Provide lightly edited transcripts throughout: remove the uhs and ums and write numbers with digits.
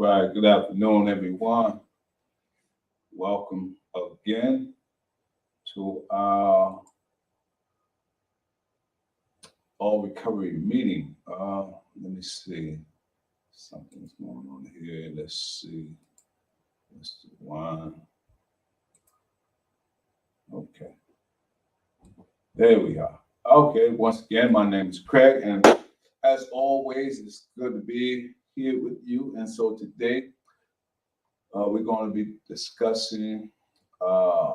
right, good afternoon, everyone. Welcome again to our all recovery meeting. Let me see. Something's going on here. Let's see. Let's do one. Okay. There we are. Okay, once again, my name is Craig, and as always, it's good to be here with you. And so today, we're going to be discussing uh,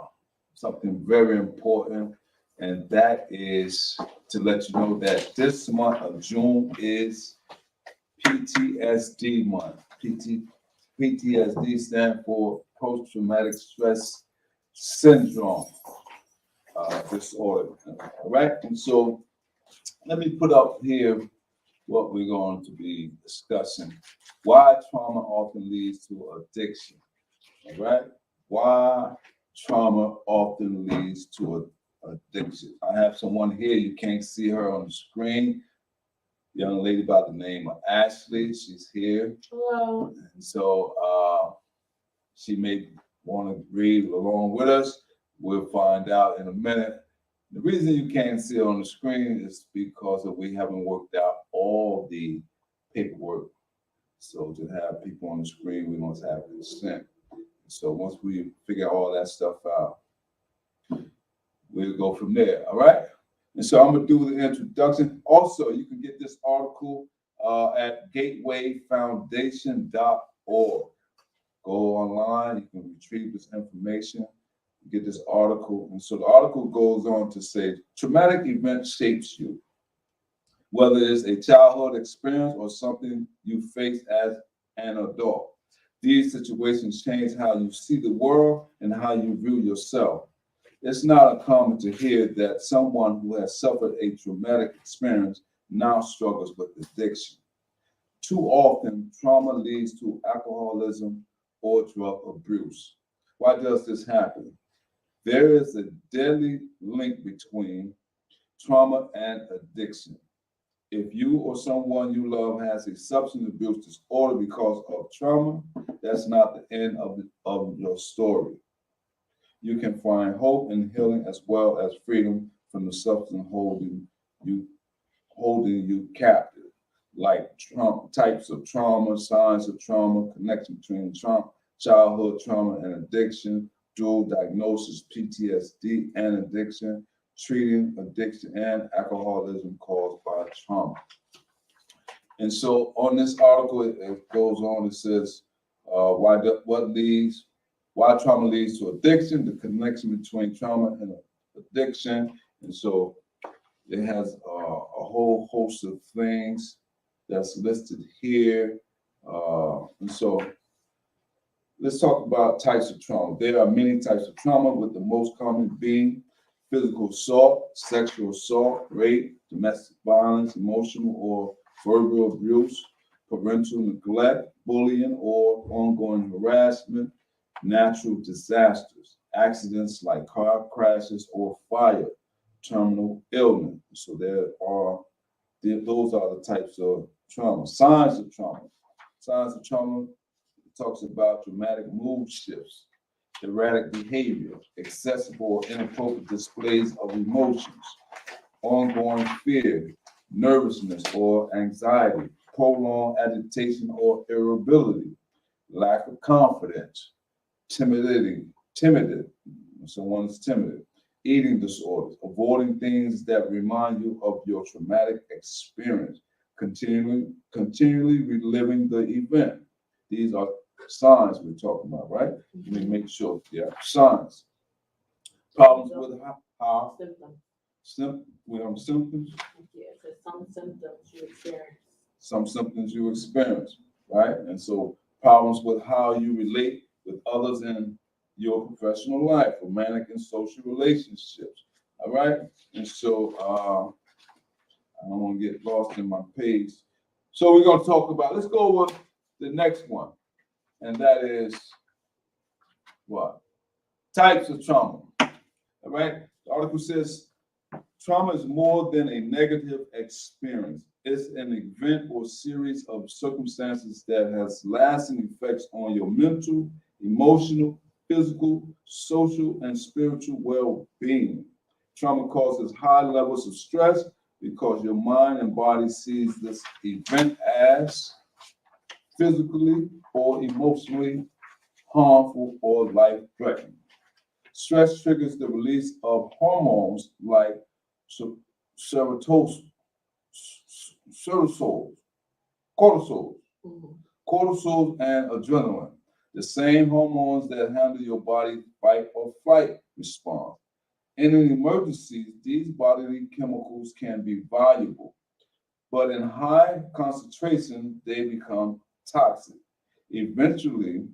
something very important, and that is to let you know that this month of June is PTSD month. PTSD stands for post-traumatic stress syndrome disorder. All right, and so let me put up here what we're going to be discussing. Why trauma often leads to addiction. All right, why trauma often leads to addiction. I have someone here. You can't see her on the screen. Young lady by the name of Ashley. She's here. Hello. And so she may want to read along with us. We'll find out in a minute. The reason you can't see it on the screen is because we haven't worked out all the paperwork. So to have people on the screen, we must have consent. So once we figure all that stuff out, we'll go from there. All right. And so I'm gonna do the introduction. Also, you can get this article at gatewayfoundation.org. Go online, you can retrieve this information, get this article. And so the article goes on to say traumatic event shapes you, whether it's a childhood experience or something you face as an adult. These situations change how you see the world and how you view yourself. It's not uncommon to hear that someone who has suffered a traumatic experience now struggles with addiction. Too often, trauma leads to alcoholism or drug abuse. Why does this happen? There is a deadly link between trauma and addiction. If you or someone you love has a substance abuse disorder because of trauma, that's not the end of your story. You can find hope and healing as well as freedom from the substance holding you captive, like types of trauma, signs of trauma, connection between childhood trauma and addiction, dual diagnosis, PTSD and addiction, treating addiction and alcoholism caused by trauma. And so on this article, it goes on, it says, why trauma leads to addiction, the connection between trauma and addiction. And so it has a whole host of things that's listed here. And so let's talk about types of trauma. There are many types of trauma, with the most common being physical assault, sexual assault, rape, domestic violence, emotional or verbal abuse, parental neglect, bullying or ongoing harassment, natural disasters, accidents like car crashes or fire, terminal illness. So those are the types of trauma. Signs of trauma. Signs of trauma talks about dramatic mood shifts, erratic behavior, excessive or inappropriate displays of emotions, ongoing fear, nervousness or anxiety, prolonged agitation or irritability, lack of confidence, timid, someone's timid, eating disorders, avoiding things that remind you of your traumatic experience, continually reliving the event. These are signs we're talking about, right? Let me make sure, yeah, signs. Problems with how we have symptoms. Yeah, because some symptoms you experience. Some symptoms you experience, right? And so problems with how you relate with others in your professional life, romantic and social relationships. All right. And so I don't want to get lost in my page. So we're going to talk about, let's go with the next one. And that is what? Types of trauma. All right. The article says trauma is more than a negative experience. It's an event or series of circumstances that has lasting effects on your mental, emotional, physical, social, and spiritual well-being. Trauma causes high levels of stress because your mind and body sees this event as physically or emotionally harmful or life-threatening. Stress triggers the release of hormones like serotonin, cortisol, cortisol, Mhm. cortisol and adrenaline, the same hormones that handle your body's fight or flight response. In an emergency, these bodily chemicals can be valuable, but in high concentration, they become toxic. Eventually,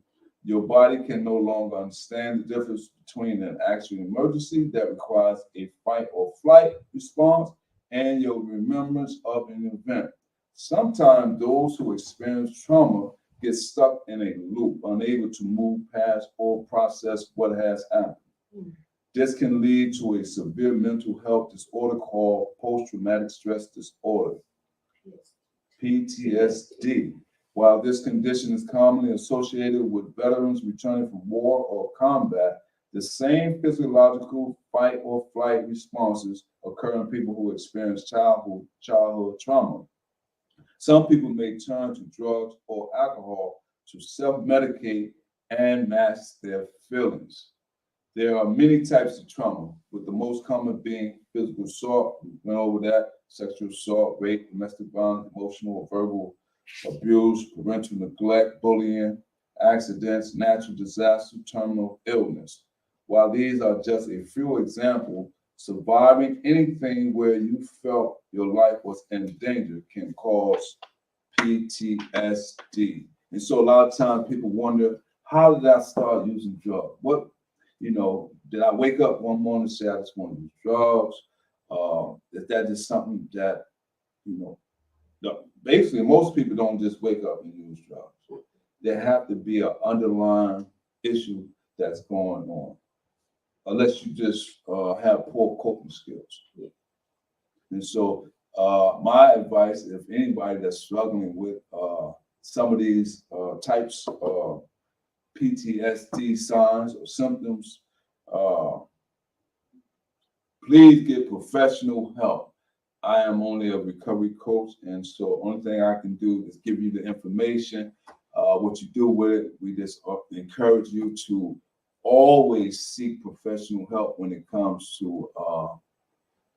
your body can no longer understand the difference between an actual emergency that requires a fight or flight response and your remembrance of an event. Sometimes those who experience trauma get stuck in a loop, unable to move past or process what has happened. Mm. This can lead to a severe mental health disorder called post traumatic stress disorder. Yes. PTSD. While this condition is commonly associated with veterans returning from war or combat, the same physiological fight or flight responses occur in people who experience childhood trauma. Some people may turn to drugs or alcohol to self-medicate and mask their feelings. There are many types of trauma, with the most common being physical assault. We went over that, sexual assault, rape, domestic violence, emotional or verbal abuse, parental neglect, bullying, accidents, natural disaster, terminal illness. While these are just a few examples, surviving anything where you felt your life was in danger can cause PTSD. And so a lot of times people wonder, how did I start using drugs? Did I wake up one morning and say I just want to use drugs? Is that just something that, you know, basically most people don't just wake up and use drugs. There have to be an underlying issue that's going on, unless you just have poor coping skills. And so my advice, if anybody that's struggling with some of these types of PTSD signs or symptoms, uh, please get professional help. I am only a recovery coach, and so only thing I can do is give you the information. What you do with it, we just encourage you to always seek professional help when it comes to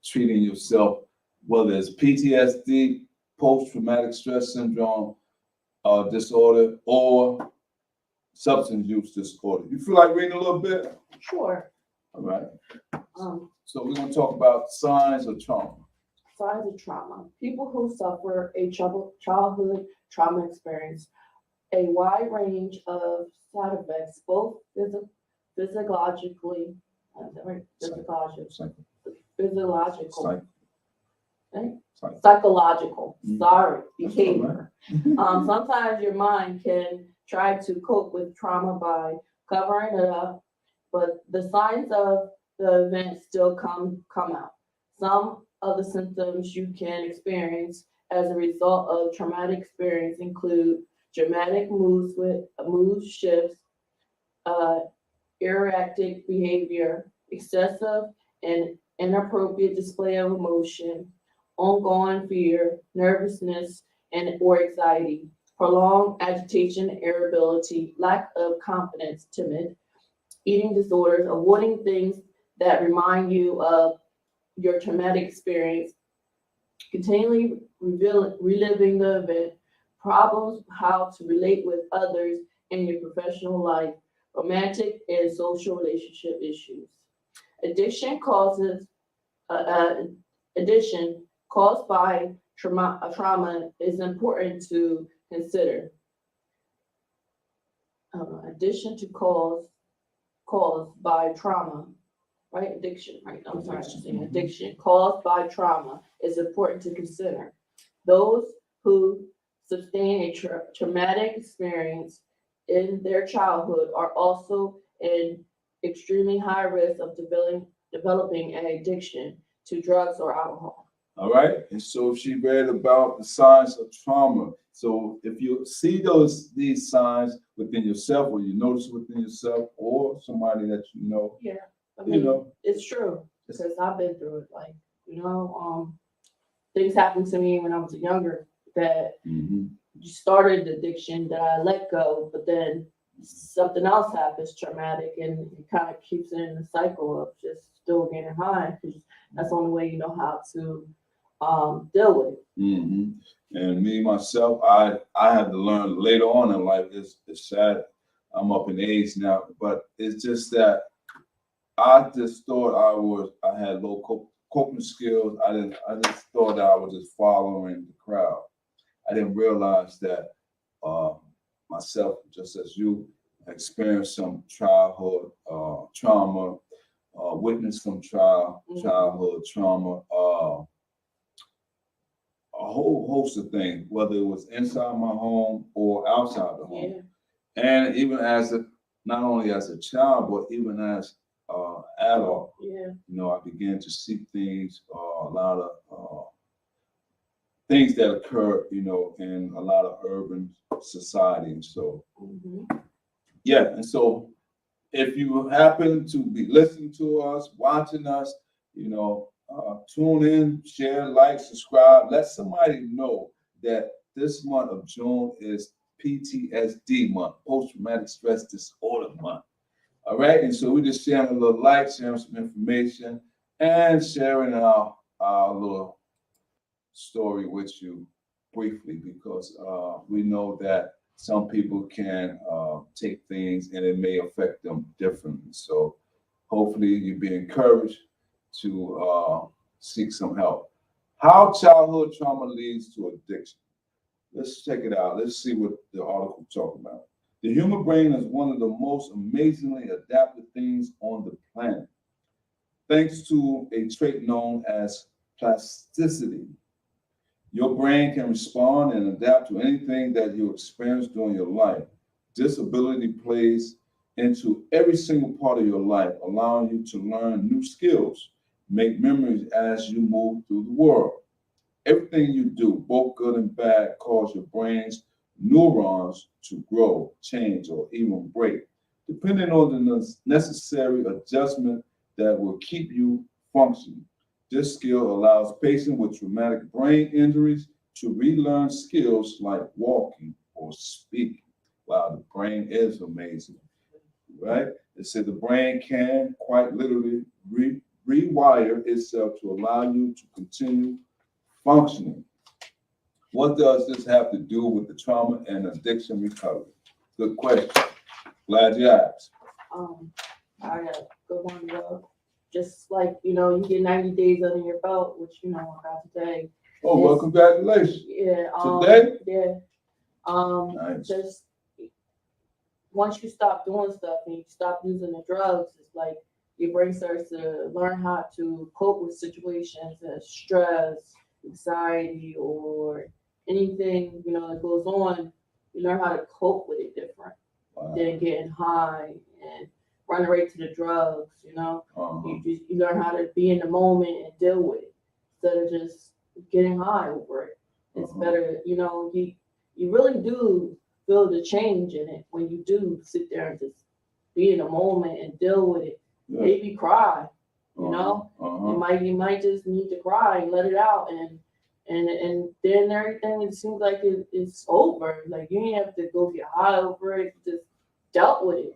treating yourself, whether it's PTSD, post-traumatic stress syndrome disorder, or substance use disorder. You feel like reading a little bit? Sure. All right. Um, So we're going to talk about signs of trauma. Signs of trauma. People who suffer a childhood trauma experience a wide range of side effects, both physiologically, is that right? Physiological, Psych. right? Psych. Psychological, Mhm. sorry, That's behavior. Sometimes your mind can try to cope with trauma by covering it up, but the signs of the event still come out. Some of the symptoms you can experience as a result of traumatic experience include dramatic mood shifts, uh, erratic behavior, excessive and inappropriate display of emotion, ongoing fear, nervousness, and or anxiety, prolonged agitation, irritability, lack of confidence, timid, eating disorders, avoiding things that remind you of your traumatic experience, continually reliving the event, problems how to relate with others in your professional life, romantic and social relationship issues. Addiction causes addiction caused by trauma is important to consider. Addition to caused by trauma, right? Addiction, right? I'm sorry, I'm saying addiction caused by trauma is important to consider. Those who sustain a traumatic experience in their childhood are also in extremely high risk of developing an addiction to drugs or alcohol. All right. And so she read about the signs of trauma. So if you see these signs within yourself, or you notice within yourself, or somebody that you know, Yeah, I you mean, know, it's true because I've been through it. Like, things happened to me when I was younger that mhm. started the addiction that I let go, but then something else happens traumatic and it kind of keeps it in the cycle of just still getting high because that's the only way you know how to deal with it. Hmm. And me myself, I had to learn later on in life. It's sad. I'm up in age now, but it's just that I just thought I had low coping skills. I just thought that I was just following the crowd. I didn't realize that uh, myself, just as you, experienced some childhood trauma, witnessed some childhood trauma. A whole host of things, whether it was inside my home or outside the home. Yeah, And even as a, not only as a child, but even as adult, yeah. I began to see things, a lot of things that occur, in a lot of urban society. And so, Hmm. yeah. And so if you happen to be listening to us, watching us, tune in, share, like, subscribe. Let somebody know that this month of June is PTSD month, post traumatic stress disorder month. All right. And so we're just sharing a little light, sharing some information, and sharing our little story with you briefly because we know that some people can take things and it may affect them differently. So hopefully you'll be encouraged to seek some help. How childhood trauma leads to addiction. Let's check it out. Let's see what the article talks about. The human brain is one of the most amazingly adaptive things on the planet, thanks to a trait known as plasticity. Your brain can respond and adapt to anything that you experience during your life. This ability plays into every single part of your life, allowing you to learn new skills, make memories as you move through the world. Everything you do, both good and bad, cause your brain's neurons to grow, change, or even break, depending on the necessary adjustment that will keep you functioning. This skill allows patients with traumatic brain injuries to relearn skills like walking or speaking. Wow, the brain is amazing, right? It said the brain can quite literally rewire itself to allow you to continue functioning. What does this have to do with the trauma and addiction recovery? Good question. Glad you asked. Um, I got a good one though. Just like, you get 90 days under your belt, which, I got today. Oh, well, congratulations. Yeah. Today? Yeah. Nice. Just once you stop doing stuff and you stop using the drugs, it's like your brain starts to learn how to cope with situations as stress, anxiety, or anything, that goes on. You learn how to cope with it different Wow. than getting high and running right to the drugs, You learn how to be in the moment and deal with it instead of just getting high over it. It's better, you really do feel the change in it when you do sit there and just be in the moment and deal with it. Yeah. Maybe cry, you might just need to cry and let it out and then everything it seems like it's over. Like you ain't have to go get high over it. You just dealt with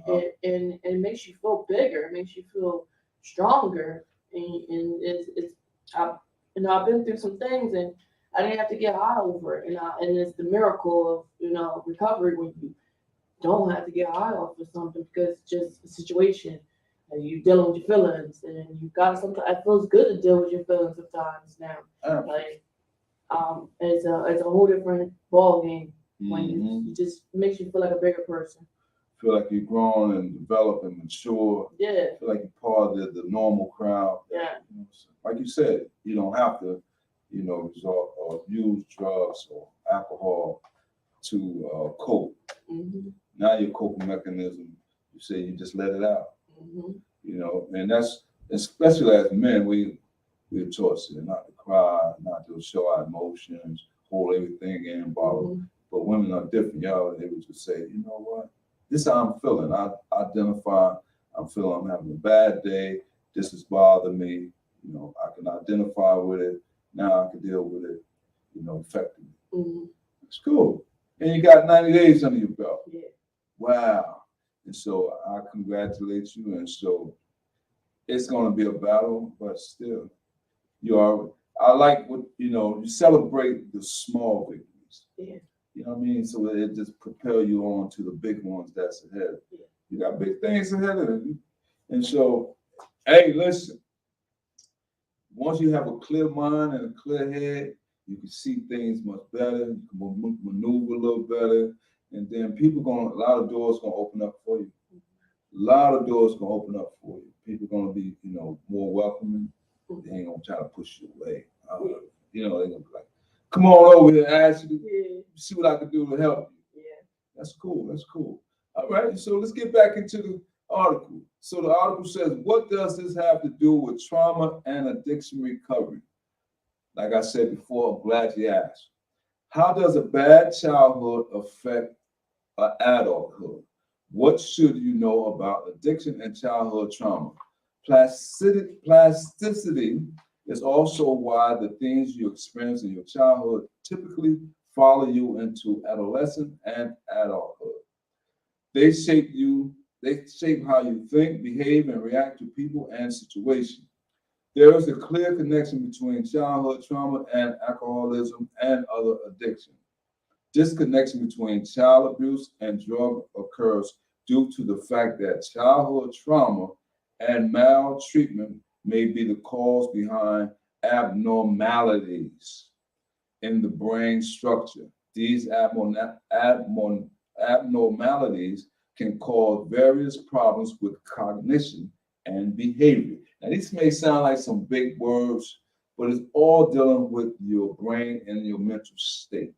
it. And it makes you feel bigger. It makes you feel stronger. And it's I've been through some things and I didn't have to get high over it. And it's the miracle of recovery when you don't have to get high off of something because it's just a situation. And you dealing with your feelings, and you got sometimes. It feels good to deal with your feelings sometimes now. Like it's a whole different ball game when you just makes you feel like a bigger person. Feel like you're growing and develop and mature. Yeah. Feel like you're part of the normal crowd. Yeah. Like you said, you don't have to, resort or use drugs or alcohol to cope. Mm-hmm. Now your coping mechanism, you say you just let it out. Mm-hmm. And that's especially as men, we we're taught not to cry, not to show our emotions, hold everything in, bottle. Mhm. But women are different. Y'all are able to say, you know what? This is how I'm feeling. I identify. I'm feeling I'm having a bad day. This is bothering me. You know, I can identify with it. Now I can deal with it. You know, effectively. Mhm. It's cool. And you got 90 days under your belt. Yeah. Wow. And so I congratulate you. And so it's going to be a battle, but still, you are. I like what you celebrate the small victories. Yeah. You know what I mean? So it just propel you on to the big ones that's ahead. Yeah. You got big things ahead of you. And so, hey, listen, once you have a clear mind and a clear head, you can see things much better, you can maneuver a little better, and then a lot of doors gonna open up for you. A lot of doors gonna open up for you. People gonna be, more welcoming. They ain't gonna try to push you away. They're gonna be like, come on over here, Ashley. Yeah. See what I can do to help you. Yeah. That's cool. That's cool. All right. So let's get back into the article. So the article says, what does this have to do with trauma and addiction recovery? Like I said before, I'm glad you asked. How does a bad childhood affect adulthood? What should you know about addiction and childhood trauma? Plasticity is also why the things you experience in your childhood typically follow you into adolescence and adulthood. They shape you, they shape how you think, behave, and react to people and situations. There is a clear connection between childhood trauma and alcoholism and other addictions. This connection between child abuse and drug occurs due to the fact that childhood trauma and maltreatment may be the cause behind abnormalities in the brain structure. These abnormalities can cause various problems with cognition and behavior. Now, these may sound like some big words, but it's all dealing with your brain and your mental state,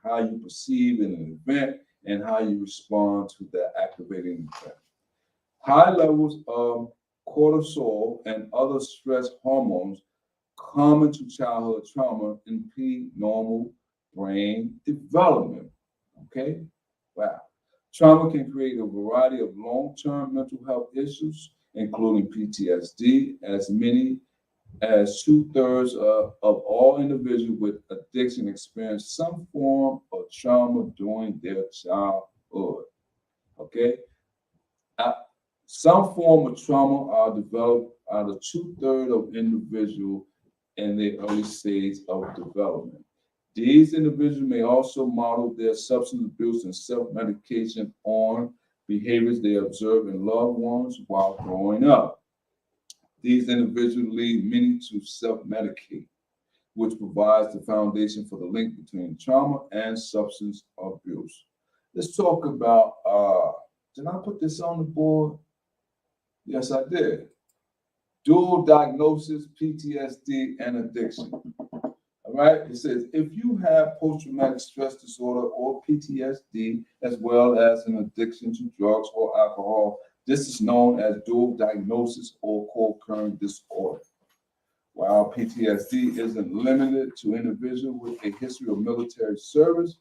how you perceive in an event, and how you respond to that activating event. High levels of cortisol and other stress hormones common to childhood trauma impede normal brain development. Okay? Wow. Trauma can create a variety of long-term mental health issues, including PTSD, as many as two-thirds of all individuals with addiction experience some form of trauma during their childhood. Okay? Uh, some form of trauma are developed out of two-thirds of individuals in the early stage of development. These individuals may also model their substance abuse and self-medication on behaviors they observe in loved ones while growing up. These individuals lead many to self-medicate, which provides the foundation for the link between trauma and substance abuse. Let's talk about, did I put this on the board? Yes, I did. Dual diagnosis, PTSD, and addiction. All right. It says if you have post-traumatic stress disorder or PTSD, as well as an addiction to drugs or alcohol, this is known as dual diagnosis or co-occurring disorder. While PTSD isn't limited to individuals with a history of military service,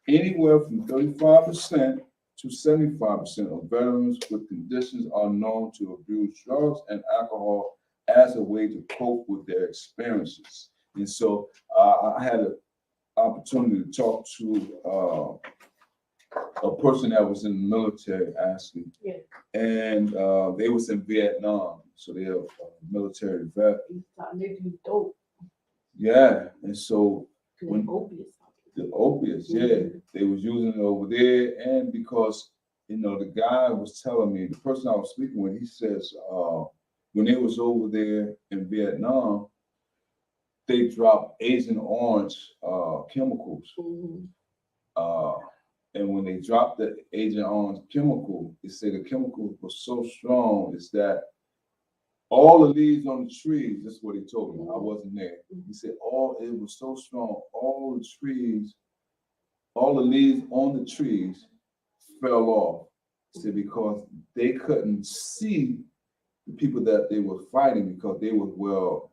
anywhere from 35% to 75% of veterans with conditions are known to abuse drugs and alcohol as a way to cope with their experiences. And so I had an opportunity to talk to a person that was in the military, actually. Yeah. And they was in Vietnam, so they're a military vet. They do dope. Yeah, and so When opiates. the opiates, yeah, they was using it over there, and because the guy was telling me, the person I was speaking with, he says when they was over there in Vietnam, they dropped Agent Orange chemicals. Mhm. And when they dropped the Agent Orange chemical, they say the chemical was so strong is that all the leaves on the trees, this is what he told me. I wasn't there. He said it was so strong, all the trees, all the leaves on the trees fell off. He said because they couldn't see the people that they were fighting because they were well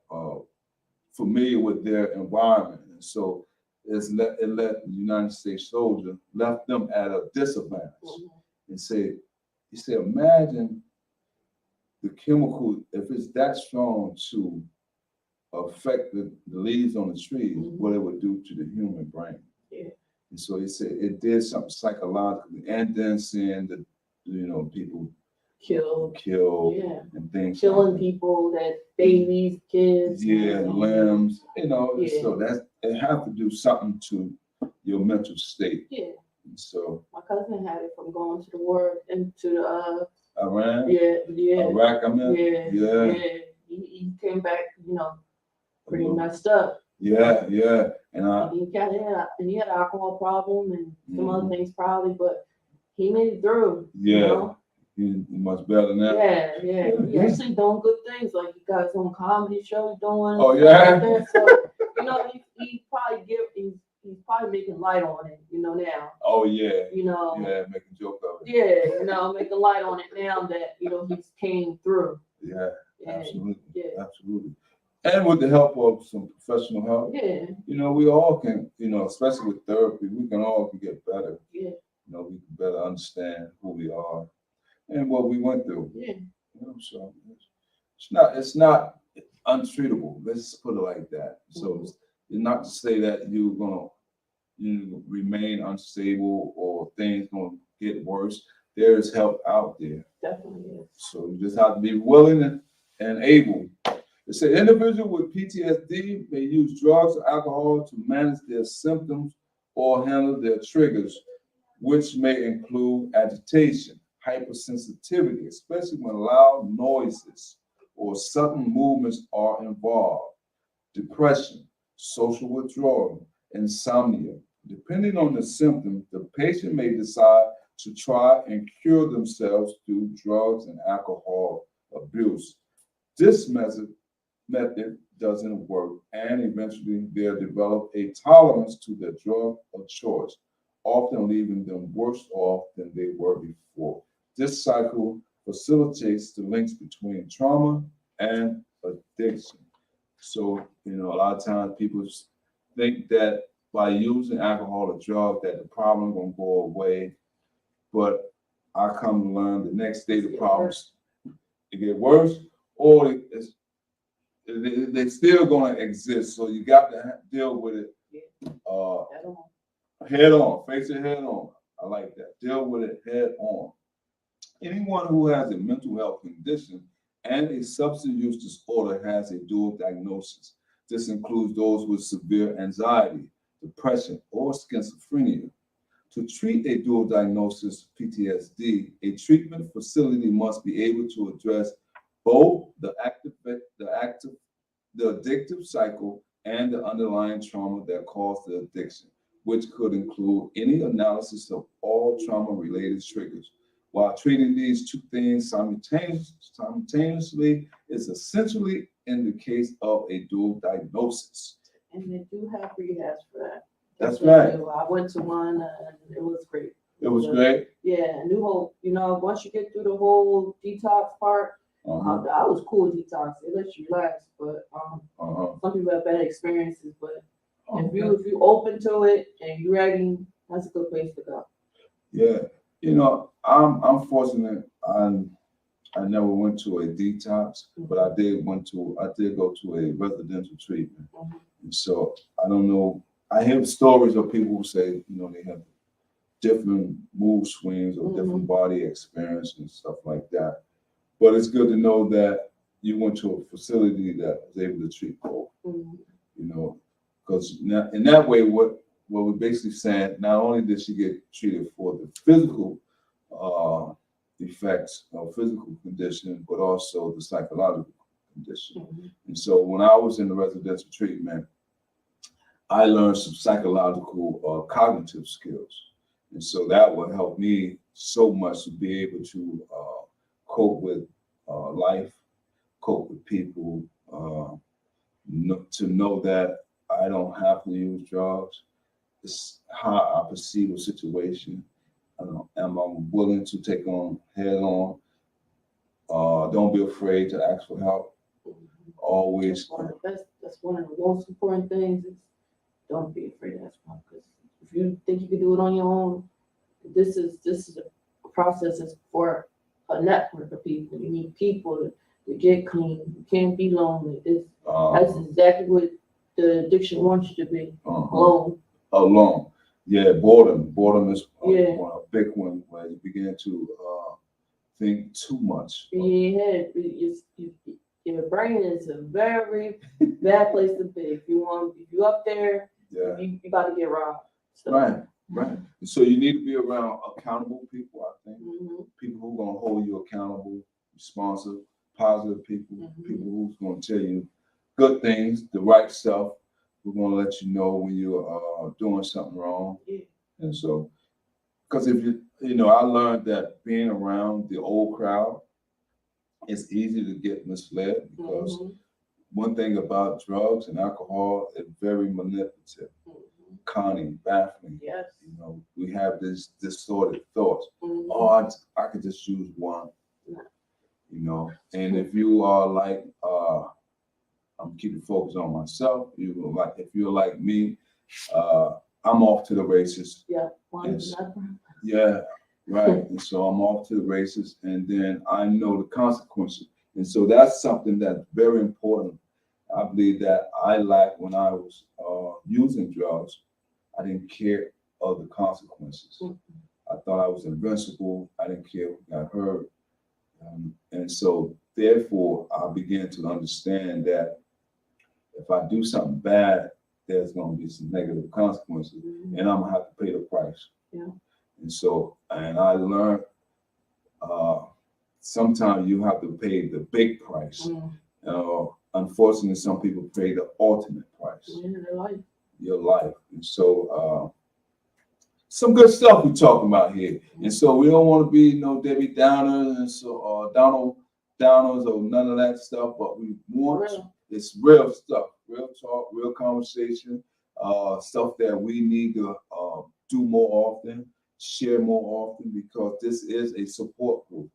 familiar with their environment. And so it let the United States soldier left them at a disadvantage. And he said, imagine the chemical, if it's that strong to affect the leaves on the trees, what it would do to the human brain. Yeah. And so he said it did something psychologically, and then seeing the, people killed and things. Killing people, that babies, kids. Limbs, Yeah. so it have to do something to your mental state. Yeah. And so my cousin had it from going to the war into the Iran, yeah, Iraq, I mean, yeah. He came back, pretty messed up. Yeah. And he had an alcohol problem and some other things probably, but he made it through. He's much better now. Yeah. He actually doing good things. Like he got his own comedy show doing. Oh yeah. Like that. So he's probably making light on it. Now. Oh yeah. Making joke of it. Yeah. Making light on it now that he's came through. Yeah. Absolutely. Yeah. Absolutely. And with the help of some professional help. Yeah. We all can. Especially with therapy, we can all get better. Yeah. We can better understand who we are and what we went through. Yeah. So it's not untreatable. Let's put it like that. So it's not to say that you're gonna remain unstable or things gonna get worse. There is help out there. Definitely is. So you just have to be willing and able. It said individuals with PTSD may use drugs or alcohol to manage their symptoms or handle their triggers, which may include agitation, hypersensitivity, especially when loud noises or sudden movements are involved, depression, social withdrawal, insomnia. Depending on the symptom, the patient may decide to try and cure themselves through drugs and alcohol abuse. This method doesn't work, and eventually they'll develop a tolerance to the drug of choice, often leaving them worse off than they were before. This cycle facilitates the links between trauma and addiction. So, a lot of times people think that by using alcohol or drug that the problem gonna go away, but I come to learn the next day the problems get worse, or they're still gonna exist. So you got to deal with it head on, face it head on. I like that. Deal with it head on. Anyone who has a mental health condition and a substance use disorder has a dual diagnosis. This includes those with severe anxiety, depression, or schizophrenia. To treat a dual diagnosis PTSD, a treatment facility must be able to address both the addictive cycle and the underlying trauma that caused the addiction, which could include any analysis of all trauma-related triggers. While treating these two things simultaneously is essentially in the case of a dual diagnosis. And they do have rehabs for that. That's right. I went to one and it was great. It was great. Yeah, New Hope. Once you get through the whole detox part, I was cool with detox. It lets you relax, but some people have bad experiences. But if you open to it and you're ready, that's a good place to go. Yeah, I'm fortunate. I never went to a detox, but I did go to a residential treatment. And so I don't know. I hear stories of people who say, they have different mood swings or different body experience and stuff like that. But it's good to know that you went to a facility that was able to treat both. Because in that way, what we're basically saying, not only did she get treated for the physical effects of physical condition, but also the psychological condition. And so when I was in the residential treatment, I learned some psychological cognitive skills. And so that will help me so much to be able to cope with life, cope with people, to know that I don't have to use drugs. It's how I perceive a situation. Am I willing to take on head on? Don't be afraid to ask for help. Always. That's one of the most important things. Is don't be afraid to ask for help. Because if you think you can do it on your own, this is a process is for a network of people. You need people to get clean. You can't be lonely. That's exactly what the addiction wants you to be. Alone. Alone. Yeah, boredom. Boredom is a big one where you begin to think too much. Yeah, your brain is a very bad place to be. If you up there, you about to get robbed. So. Right. So you need to be around accountable people, I think. Mm-hmm. People who are going to hold you accountable, responsive, positive people, people who's going to tell you good things, the right stuff. We're going to let you know when you're doing something wrong. Yeah. And so, because if I learned that being around the old crowd, it's easy to get misled because one thing about drugs and alcohol, it's very manipulative, cunning, baffling. Yes. We have this distorted thoughts. Oh, I could just use one. And if you are like, I'm keeping focus on myself. If you're like me, I'm off to the races. Yeah. Yeah. Right. And so I'm off to the races, and then I know the consequences. And so that's something that's very important. I believe that I lacked when I was using drugs. I didn't care of the consequences. I thought I was invincible. I didn't care who got hurt. And so therefore, I began to understand that if I do something bad, there's going to be some negative consequences, and I'm going to have to pay the price. Yeah. And so, and I learned sometimes you have to pay the big price. Unfortunately, some people pay the ultimate price. Your life. And so, some good stuff we're talking about here. And so we don't want to be no Debbie Downers and so Donald Downers or none of that stuff, but we want it's real stuff, real talk, real conversation, stuff that we need to do more often, share more often, because this is a support group.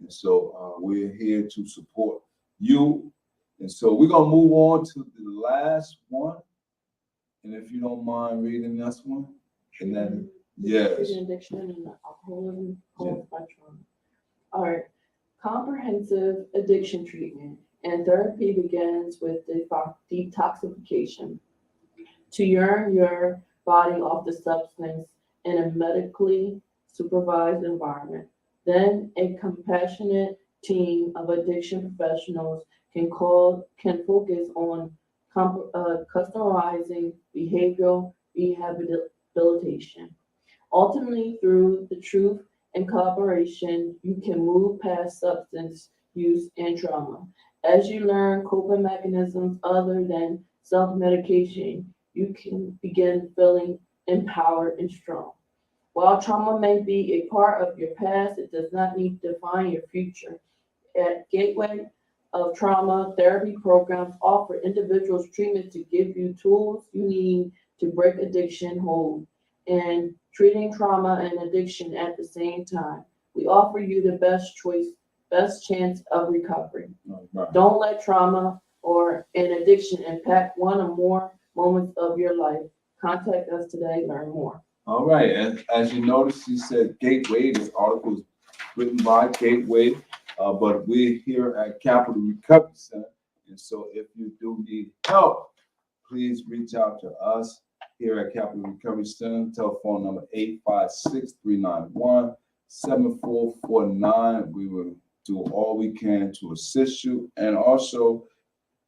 And so we're here to support you. And so we're going to move on to the last one. And if you don't mind reading this one, and then, yes. Addiction and alcoholism spectrum. All right. Comprehensive addiction treatment and therapy begins with detoxification. To yearn your body off the substance in a medically supervised environment. Then a compassionate team of addiction professionals can focus on customizing behavioral rehabilitation. Ultimately, through the truth and collaboration, you can move past substance use and trauma. As you learn coping mechanisms other than self-medication, you can begin feeling empowered and strong. While trauma may be a part of your past, it does not need to define your future. At Gateway of Trauma Therapy Programs offer individuals treatment to give you tools you need to break addiction hold and treating trauma and addiction at the same time. We offer you the best chance of recovery. Right. Don't let trauma or an addiction impact one or more moments of your life. Contact us today, learn more. All right, and as you notice, he said Gateway. This article is written by Gateway, but we're here at Capital Recovery Center. And so if you do need help, please reach out to us here at Capital Recovery Center. Telephone number 856-391-7449. We will do all we can to assist you, and also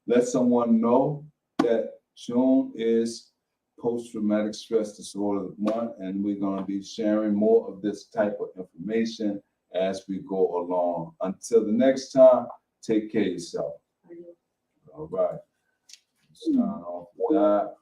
let someone know that June is post-traumatic stress disorder month, and we're going to be sharing more of this type of information as we go along. Until the next time, take care of yourself. All right. Sign off with that.